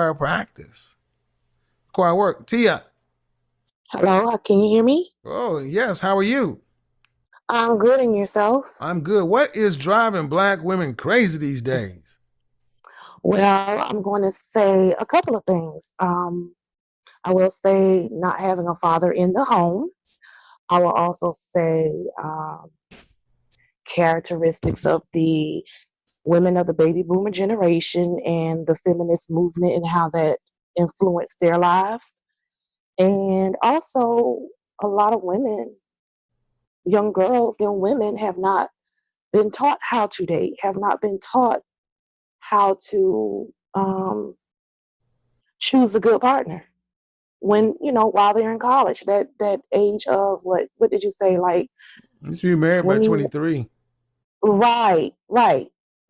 Required practice. Required work. Tia. Hello, can you hear me? Oh, yes. How are you? I'm good, and yourself? I'm good. What is driving black women crazy these days? Well, I'm going to say a couple of things. I will say not having a father in the home. I will also say characteristics of the women of the baby boomer generation and the feminist movement and how that influenced their lives. And also, a lot of women, young girls, young women, have not been taught how to date, have not been taught how to choose a good partner when while they're in college. That age of what did you say, like You should be married by 20? 23. Right.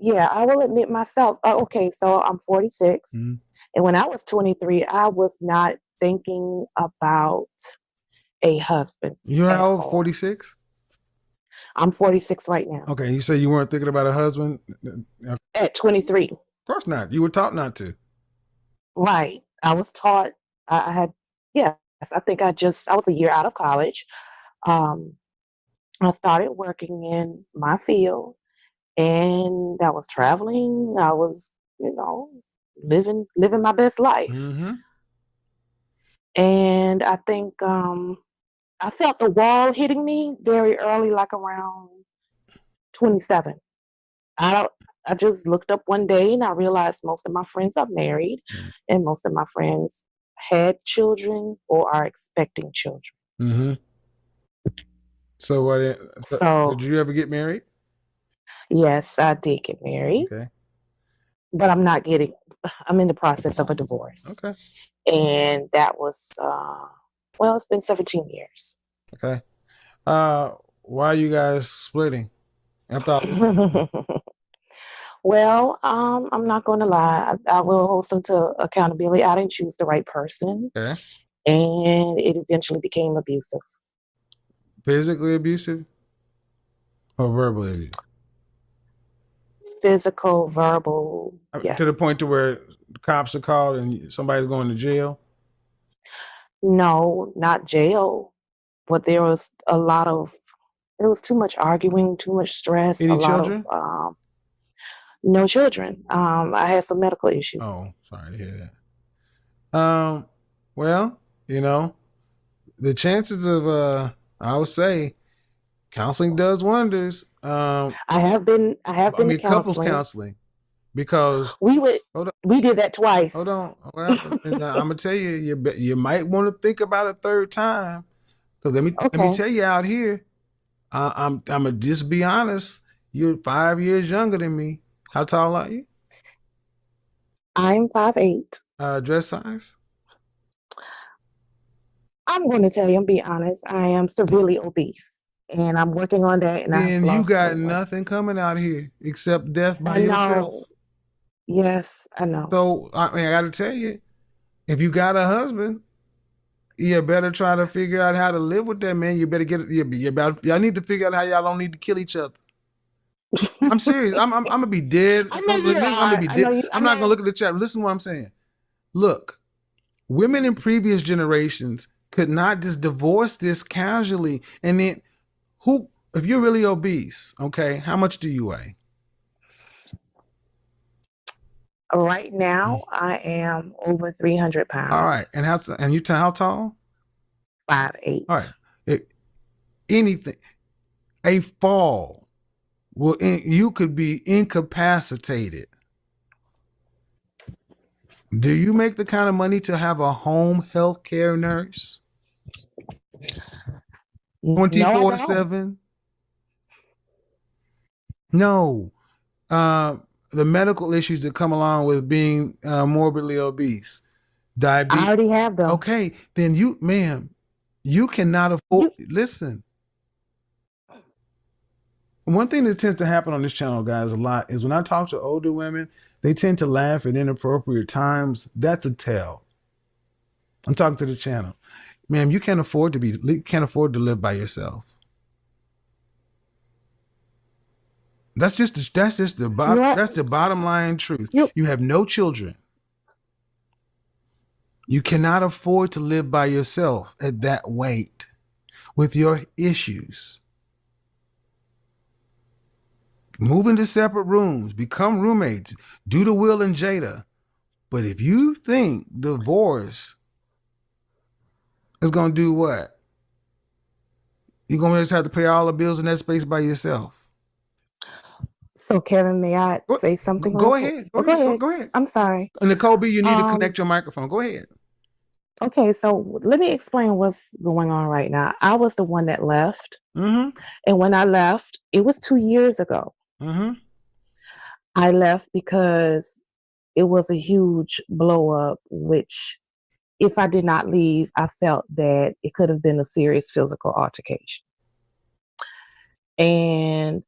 Yeah, I will admit myself. Okay, so I'm 46, Mhm. and when I was 23, I was not thinking about a husband You're at how old? all. 46? I'm 46 right now. Okay. You say you weren't thinking about a husband? Of At 23. course not. You were taught not to. Right. I was taught. I had, yes, I think I was a year out of college. Um, I started working in my field, and I was traveling. I was, living my best life. Mm-hmm. And I think I felt the wall hitting me very early, like around 27. I don't. I just looked up one day and I realized most of my friends are married, and most of my friends had children or are expecting children. Mm-hmm. So what? Did So you ever get married? yes, I did get married, Okay. but I'm in the process of a divorce. Okay. And that was, well, it's been 17 years. Okay. Uh, why are you guys splitting? After all this time? Well, I'm not going to lie. I will hold some to accountability. I didn't choose the right person, Okay. and it eventually became abusive. Physically abusive or verbally abusive? Physical, verbal, To the yes. point to where cops are called and somebody's going to jail. No, not jail, but there was too much arguing, too much stress, a Any lot of children? no children. I had some medical issues. Oh, sorry to hear that. Well, you know, the chances of I would say counseling does wonders. I have I been to mean couples counseling. counseling because We would hold on, we did that hold twice. on. Well, and I'm gonna tell you, you might want to think about a third time because let me Okay. tell you out here. I'm gonna just be honest. You're 5 years younger than me. How tall are you? I'm 5'8". Dress size? I'm going to tell you, I'm be honest, I am severely obese, and I'm working on that, and I've Then you lost got 21. nothing coming out here except death by I know. yourself. Yes, I know. So I mean, I got to tell you, if you got a husband, you better try to figure out how to live with that man. You better get it. You about y'all need to figure out how y'all don't need to kill each other. I'm serious. I'm gonna be dead. I know you Listen, I'm gonna are. be I know dead. you. I I'm not gonna know. look at the chat. Listen to what I'm saying. Look, women in previous generations could not just divorce this casually. And then who, if you're really obese, okay, how much do you weigh? Right Mm. now, I am over 300 All right, and pounds, how tall? five All right, eight. it, anything, a fall you could be incapacitated. Do you make the kind of money to have a home health care nurse twenty No, I four don't. seven? No. Uh, the medical issues that come along with being morbidly obese, I diabetes. already have them. Okay, then ma'am, you cannot afford. You, Listen, one thing that tends to happen on this channel, guys, a lot is when I talk to older women, they tend to laugh at inappropriate times. That's a tell. I'm talking to the channel, ma'am. You can't afford to live by yourself. That's just you know what? the bottom line truth. You You have no children. You cannot afford to live by yourself at that weight with your issues. Move into separate rooms, become roommates, do the Will and Jada. But if you think divorce is going to do what? You're going to just have to pay all the bills in that space by yourself. So, Kevin, may I Go, say something real go quick? ahead. Go Oh, go ahead. ahead. Go ahead. I'm sorry. And Nicole B, you need to Um, connect your microphone. Go ahead. okay, so let me explain what's going on right now. I was the one that left. Mm-hmm. And when I left, it was 2 years ago. Mm-hmm. I left because it was a huge blow up, which if I did not leave, I felt that it could have been a serious physical altercation. And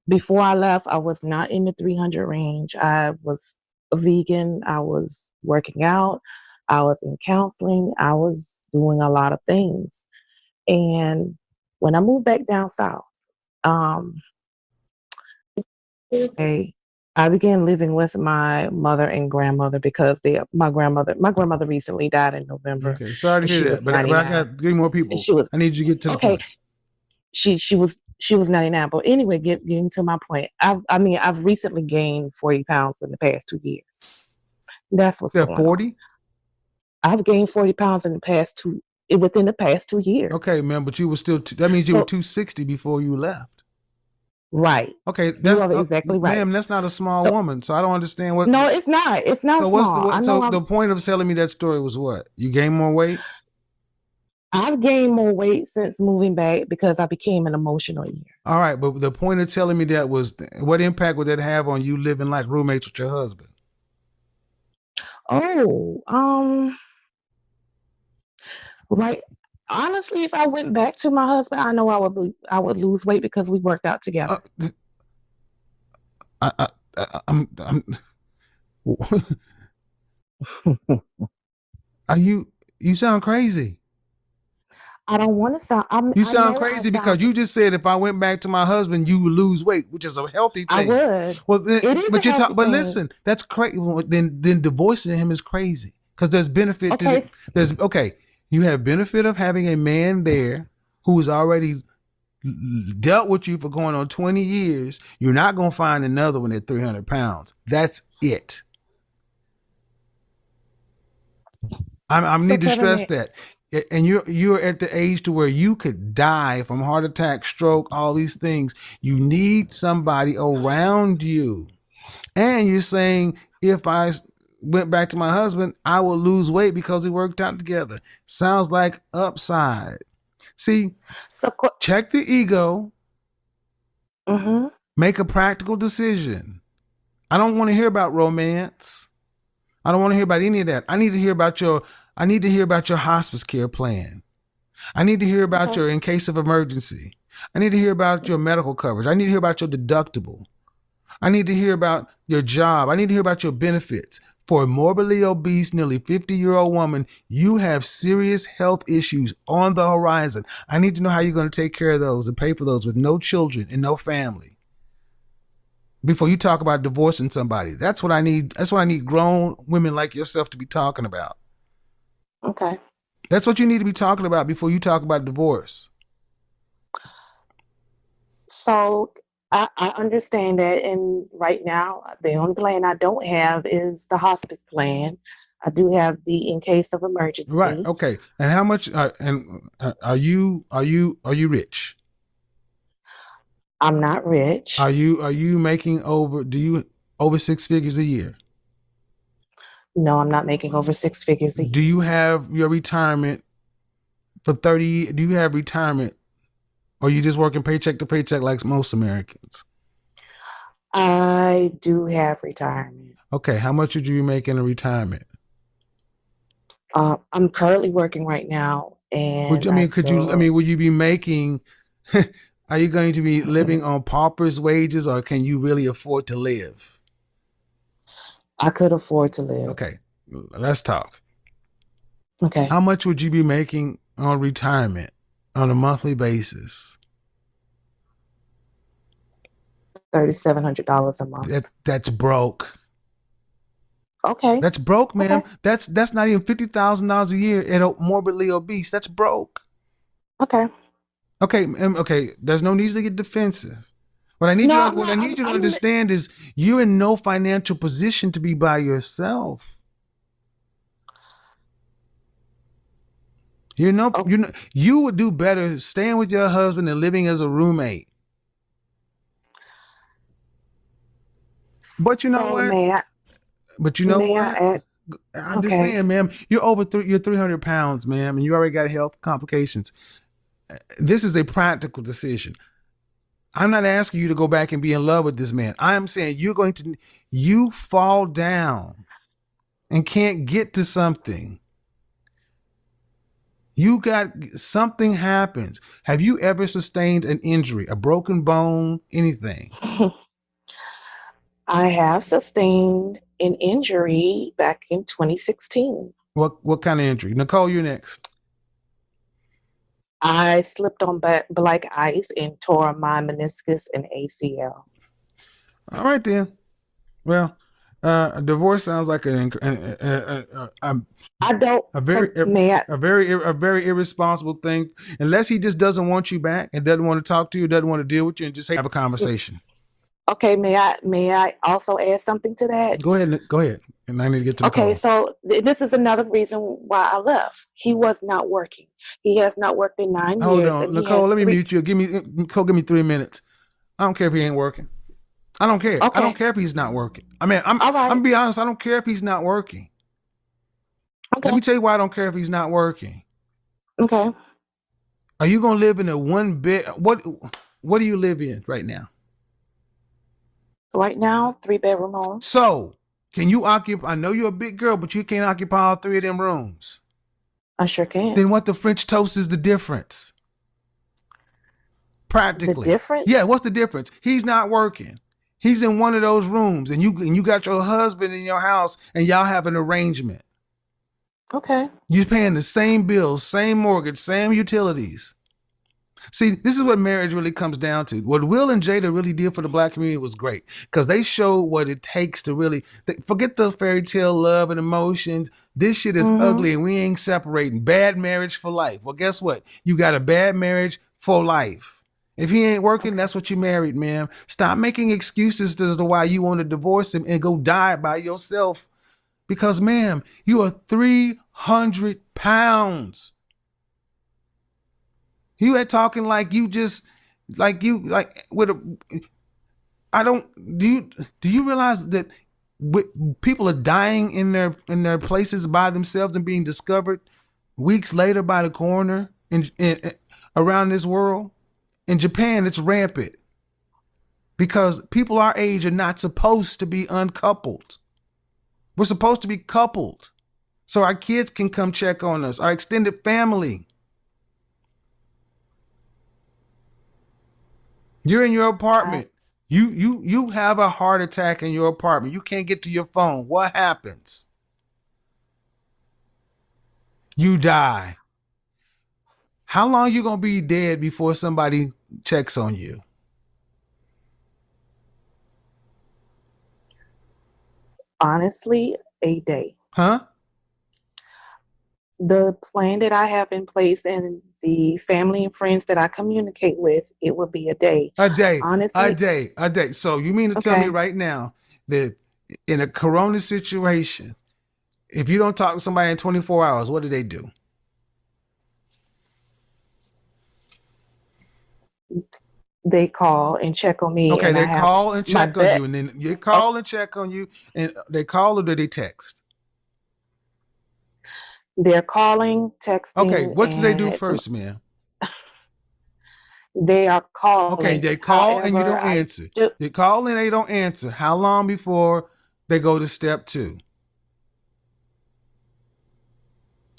before I left, I was not in the 300 range. I was a vegan. I was working out. I was in counseling. I was doing a lot of things. And when I moved back down south, um, I began living with my mother and grandmother because my grandmother recently died in November, Okay. Sorry to and hear she that. was But I 99. got 3 more And people. she was I need you to get to the okay. point. She was 99. But anyway, getting to my point, I've recently gained 40 pounds in the past 2 years. That's what's Yeah, going on. 40? I've gained 40 pounds in the past two within the past 2 years. Okay, man, but you were still, that means you were So 260 before you left. right, Okay, you that's, are exactly right. ma'am, that's not a small So woman. So I don't understand what, no, it's not. It's not so what's small. I know so the point of telling me that story was what? You gained more weight? I've gained more weight since moving back because I became an emotional eater. All right, but the point of telling me that was, what impact would that have on you living like roommates with your husband? Oh, right. Honestly, if I went back to my husband, I know I would lose weight because we worked out Uh, together. I, I, I'm are you, you sound crazy. I don't want to sound. You I sound know I crazy sound. because you just said if I went back to my husband, you would lose weight, which is a healthy I thing. would. Well, It is a but you talk. healthy But thing. listen, that's crazy. Well, then divorcing him is crazy because there's benefit to Okay. the. There's okay. You have benefit of having a man there who's already dealt with you for going on 20 years. You're not gonna find another one at 300 pounds. That's it. I So need to Kevin, stress that. And you're at the age to where you could die from heart attack, stroke, all these things. You need somebody around you. And you're saying if I went back to my husband, I will lose weight because we worked out together. Sounds like upside. See, so check the ego, mm-hmm. make a practical decision. I don't want to hear about romance. I don't want to hear about any of that. I need to hear about your hospice care plan. I need to hear about Okay. your in case of emergency. I need to hear about your medical coverage. I need to hear about your deductible. I need to hear about your job. I need to hear about your benefits. For a morbidly obese, nearly 50-year-old woman, you have serious health issues on the horizon. I need to know how you're going to take care of those and pay for those with no children and no family before you talk about divorcing somebody. That's what I need. That's what I need grown women like yourself to be talking about. Okay. That's what you need to be talking about before you talk about divorce. So I understand that, and right now the only plan I don't have is the hospice plan. I do have the in case of Right. emergency. Okay. And how much? Are you rich? I'm not rich. Are you making over? Do you over 6 figures a year? No, I'm not making over 6 figures a Do year. you have your retirement for 30? Do you have retirement, or are you just working paycheck to paycheck like most Americans? I do have retirement. Okay. How much would you be making in retirement? I'm currently working right now, Would and I I mean? Could you? I still mean, would you be making? Are you going to be living on pauper's wages, or can you really afford to live? I could afford to live. Okay, let's talk. Okay, How much would you be making on retirement on a monthly basis? $3,700 a month. That's broke. Okay. That's broke, Okay. ma'am. That's not even $50,000 a year and morbidly obese. That's broke. Okay. Okay, okay. There's no need to get defensive. No, I'm What I not. need you to I'm. understand is you're in no financial position to be by yourself. Oh, You would do better staying with your husband and living as a roommate. But you know so what? But you know may I what? add? I'm just Okay. saying, ma'am, you're 300 pounds, ma'am, and you already got health complications. This is a practical decision. I'm not asking you to go back and be in love with this man. I am saying you fall down and can't get to something. You got something happens. Have you ever sustained an injury, a broken bone, anything? I have sustained an injury back in 2016. What kind of injury? Nicole, you're next. I slipped on black ice and tore my meniscus and ACL. All right then. Well, a divorce sounds like I don't. a very So may I? a very irresponsible thing. Unless he just doesn't want you back and doesn't want to talk to you, doesn't want to deal with you, and just have a conversation. Okay. May I also add something to that? Go ahead. Go ahead. And I need to get to Okay. Nicole. So this is another reason why I left. He was not working. He has not worked in nine Hold years, on, and he Nicole. has Let me three. mute you. Give me Nicole. Give me 3 minutes. I don't care if he ain't working. I don't care. I don't Okay. care if he's not working. I mean, All I'm right. gonna be honest. I don't care if he's not working. Let Okay. me tell you why I don't care if he's not working. Okay. Are you gonna live in a one bed? What do you live in right now? Right now, three-bedroom home. So can you occupy? I know you're a big girl, but you can't occupy all three of them rooms. I sure can. Then what the French toast is the difference? The Practically, yeah. difference. What's the difference? He's not working. He's in one of those rooms, and you got your husband in your house, and y'all have an arrangement. Okay. You're paying the same bills, same mortgage, same utilities. See, this is what marriage really comes down to. What Will and Jada really did for the black community was great because they showed what it takes to really forget the fairy tale love and emotions. This shit is Mm-hmm. ugly and we ain't separating. Bad marriage for life. Well, guess what? You got a bad marriage for life. If he ain't working, Okay. that's what you married, man. Stop making excuses as to why you want to divorce him and go die by yourself. Because, ma'am, you are 300 pounds. You had talking like you just like you like with a I don't do you realize that people are dying in their places by themselves and being discovered weeks later by the coroner in around this world? In Japan, it's rampant because people our age are not supposed to be uncoupled. We're supposed to be coupled so our kids can come check on us, our extended family. You're in your I, apartment. You have a heart attack in your apartment. You can't get to your phone. What happens? You die. How long you gonna be dead before somebody checks on you? honestly, a day. Huh? The plan that I have in place and the family and friends that I communicate with, it will be a day. A day, a Honestly, day, a day. So you mean to tell me okay. right now that in a corona situation, if you don't talk to somebody in 24 hours, what do they do? They call and check on me, Okay, and I they have call and my check on bet. you, and then they Oh, call and check on you, and they call or do they text? they're calling, Okay, texting, what do they do and first, man? they are Okay, calling. they call and you However, don't I answer. do They call and they don't answer. How long before they go to step two?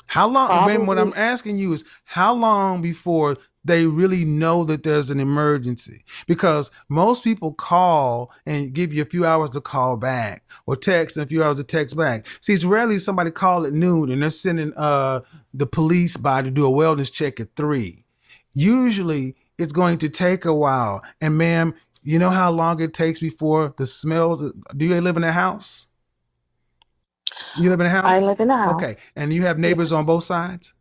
How long? When what I'm probably. asking you is how long before they really know that there's an emergency? Because most people call and give you a few hours to call back, or text and a few hours to text back. See, it's rarely somebody call at noon and they're sending the police by to do a wellness check at 3. Usually, it's going to take a while. And ma'am, you know how long it takes before the smells? Do you live in a house? You live in a I house? live in a Okay. house. And you have neighbors on both Yes. sides?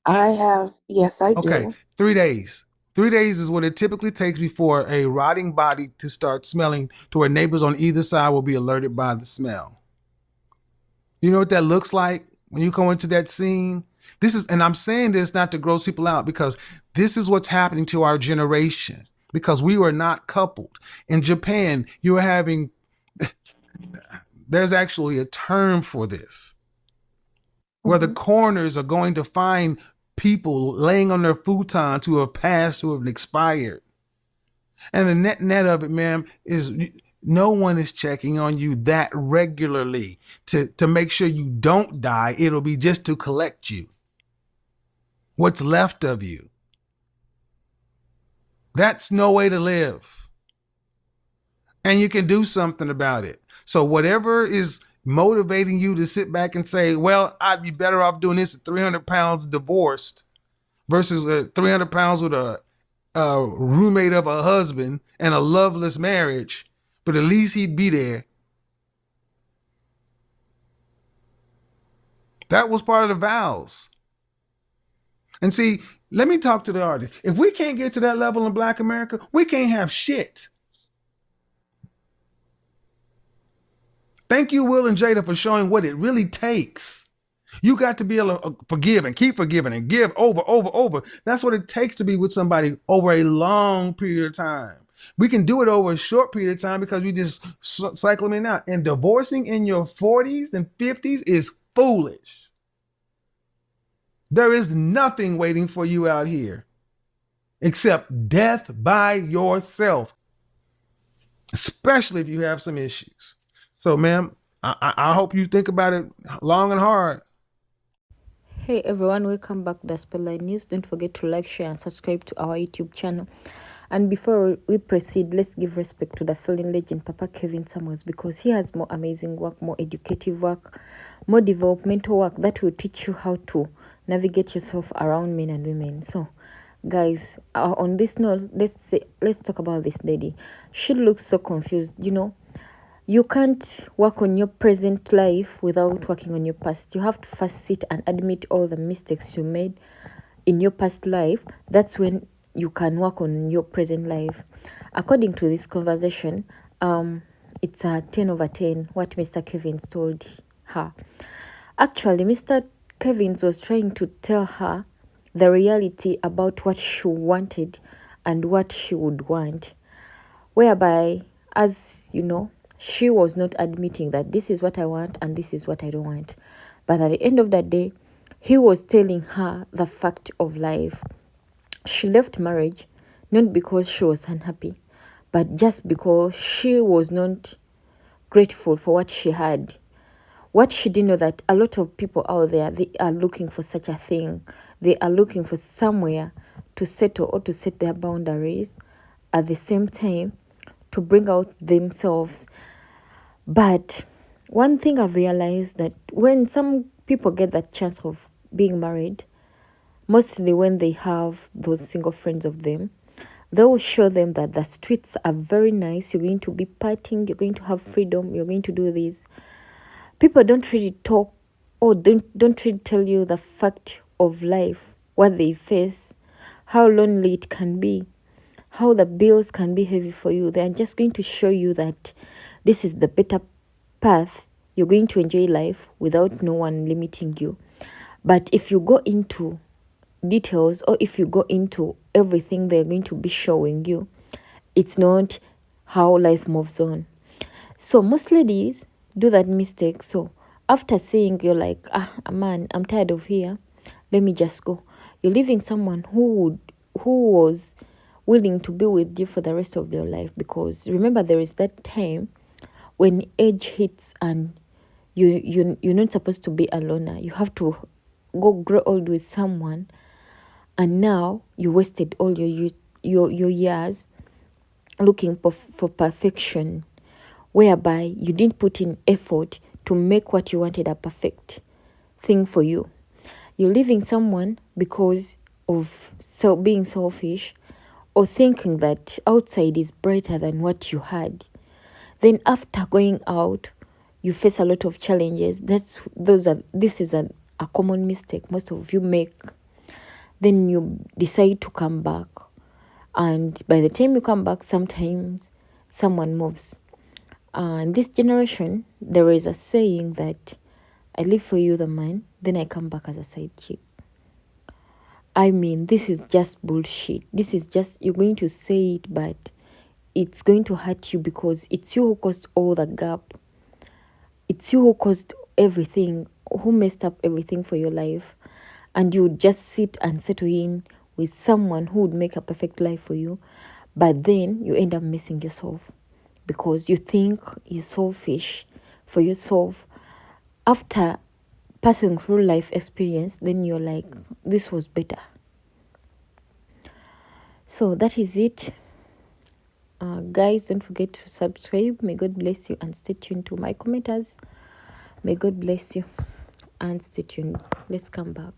I have, yes, I Okay. do. 3 days. 3 days is what it typically takes before a rotting body to start smelling to where neighbors on either side will be alerted by the smell. You know what that looks like when you go into that scene? This is, and I'm saying this not to gross people out because this is what's happening to our generation because we were not coupled. In Japan, you're having, there's actually a term for this where the Hmm. coroners are going to find people laying on their futons who have passed, who have expired. And the net of it, ma'am, is no one is checking on you that regularly to make sure you don't die. It'll be just to collect you, what's left of you. That's no way to live. And you can do something about it. So whatever is motivating you to sit back and say, well, I'd be better off doing this at 300 pounds divorced versus 300 pounds with a roommate of a husband and a loveless marriage, but at least he'd be there. That was part of the vows. And see, let me talk to the artist. If we can't get to that level in Black America, we can't have shit. Thank you, Will and Jada, for showing what it really takes. You got to be able to forgive and keep forgiving and give over. That's what it takes to be with somebody over a long period of time. We can do it over a short period of time because we just cycle them in and out. And divorcing in your 40s and 50s is foolish. There is nothing waiting for you out here except death by yourself, especially if you have some issues. So, ma'am, I hope you think about it long and hard. Hey everyone, welcome back to the Spotlight News. Don't forget to like, share, and subscribe to our YouTube channel. And before we proceed, let's give respect to the fallen legend Papa Kevin Samuels because he has more amazing work, more educative work, more developmental work that will teach you how to navigate yourself around men and women. So, guys, on this note, let's talk about this lady. She looks so confused. You can't work on your present life without working on your past. You have to first sit and admit all the mistakes you made in your past life. That's when you can work on your present life. According to this conversation, it's a 10 over 10 what Mr. Kevins told her. Actually, Mr. Kevins was trying to tell her the reality about what she wanted and what she would want, whereby, as you know, she was not admitting that this is what I want and this is what I don't want. But at the end of that day, he was telling her the fact of life. She left marriage not because she was unhappy, but just because she was not grateful for what she had. What she didn't know that a lot of people out there, they are looking for such a thing. They are looking for somewhere to settle or to set their boundaries, at the same time to bring out themselves. But one thing I've realized that when some people get that chance of being married, mostly when they have those single friends of them, they will show them that the streets are very nice. You're going to be partying, you're going to have freedom, you're going to do this. People don't really talk or don't really tell you the fact of life, what they face, how lonely it can be, how the bills can be heavy for you. They are just going to show you that this is the better path. You're going to enjoy life without no one limiting you. But if you go into details or if you go into everything they're going to be showing you, it's not how life moves on. So most ladies do that mistake. So after seeing, you're like, man, I'm tired of here, let me just go. You're leaving someone who was willing to be with you for the rest of their life, because remember, there is that time when age hits and you're not supposed to be a loner. You have to go grow old with someone, and now you wasted all your years looking for perfection, whereby you didn't put in effort to make what you wanted a perfect thing for you. You're leaving someone because of being selfish or thinking that outside is brighter than what you had. Then after going out, you face a lot of challenges. This is a common mistake most of you make. Then you decide to come back, and by the time you come back, sometimes someone moves. In this generation, there is a saying that I live for you, the man, then I come back as a side chick. I mean, this is just bullshit. This is just, you're going to say it, but it's going to hurt you because it's you who caused all the gap. It's you who caused everything, who messed up everything for your life. And you would just sit and settle in with someone who would make a perfect life for you. But then you end up missing yourself because you think you're selfish for yourself. After passing through life experience, then you're like, this was better. So that is it. Guys, don't forget to subscribe. May God bless you and stay tuned to my commenters. May God bless you and stay tuned. Let's come back.